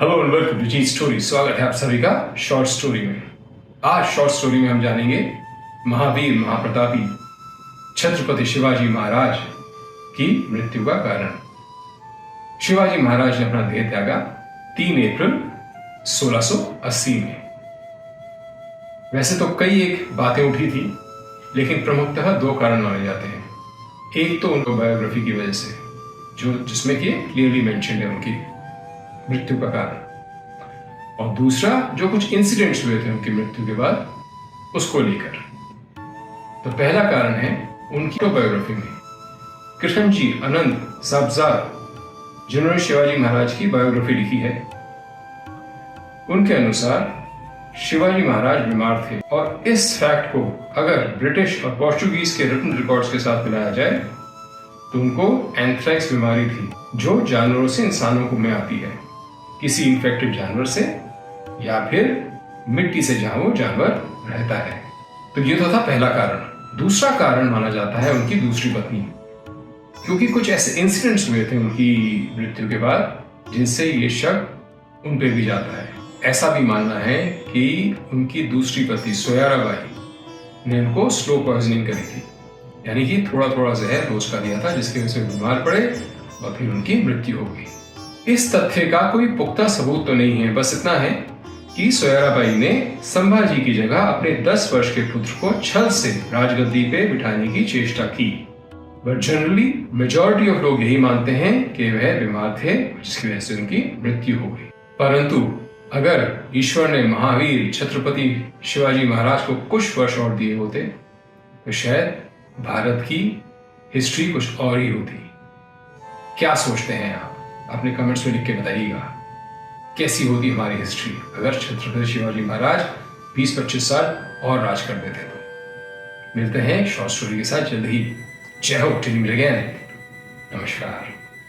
Hello and welcome to G story. स्वागत है आप सभी का शॉर्ट स्टोरी में। आज शॉर्ट स्टोरी में हम जानेंगे महावीर महाप्रतापी छत्रपति शिवाजी महाराज की मृत्यु का कारण। शिवाजी महाराज ने अपना देह त्यागा 3 अप्रैल 1680 में। वैसे तो कई एक बातें उठी थी, लेकिन प्रमुखतः 2 कारण माने जाते हैं। एक तो उनको बायोग्राफी की वजह से, जिसमें कि क्लियरली मेंशन्ड है उनकी मृत्यु का कारण, और दूसरा जो कुछ इंसिडेंट्स हुए थे उनकी मृत्यु के बाद, उसको लेकर। तो पहला कारण है उनकी बायोग्राफी में कृष्णजी आनंद साहबजाद, जिन्होंने शिवाजी महाराज की बायोग्राफी लिखी है, उनके अनुसार शिवाजी महाराज बीमार थे, और इस फैक्ट को अगर ब्रिटिश और पोर्चुगीज के रिटन रिकॉर्ड्स के साथ मिलाया जाए तो उनको एंथ्रैक्स बीमारी थी, जो जानवरों से इंसानों को में आती है, किसी इन्फेक्टेड जानवर से या फिर मिट्टी से जहां वो जानवर रहता है। तो ये तो था पहला कारण। दूसरा कारण माना जाता है उनकी दूसरी पत्नी, क्योंकि कुछ ऐसे इंसिडेंट्स हुए थे उनकी मृत्यु के बाद जिनसे ये शक उन पे भी जाता है। ऐसा भी मानना है कि उनकी दूसरी पत्नी सोयराबाई ने उनको स्लो पॉइजनिंग करी थी, यानी कि थोड़ा थोड़ा जहर रोज का दिया था, जिसकी वजह से बीमार पड़े और फिर उनकी मृत्यु हो गई। इस तथ्य का कोई पुख्ता सबूत तो नहीं है, बस इतना है कि सोयराबाई ने संभाजी की जगह अपने 10 वर्ष के पुत्र को छल से राजगद्दी पे बिठाने की चेष्टा की। बट जनरली मेजॉरिटी ऑफ लोग यही मानते हैं कि वह बीमार थे, जिसकी वजह से उनकी मृत्यु हो गई। परंतु अगर ईश्वर ने महावीर छत्रपति शिवाजी महाराज को कुछ वर्ष और दिए होते तो शायद भारत की हिस्ट्री कुछ और ही होती। क्या सोचते हैं आप? अपने कमेंट्स में लिख के बताइएगा कैसी होती हमारी हिस्ट्री अगर छत्रपति शिवाजी महाराज 20-25 साल और राज कर देते तो। मिलते हैं शॉर्ट स्टोरी के साथ जल्द ही। जय हो, टिल मीट अगेन। नमस्कार।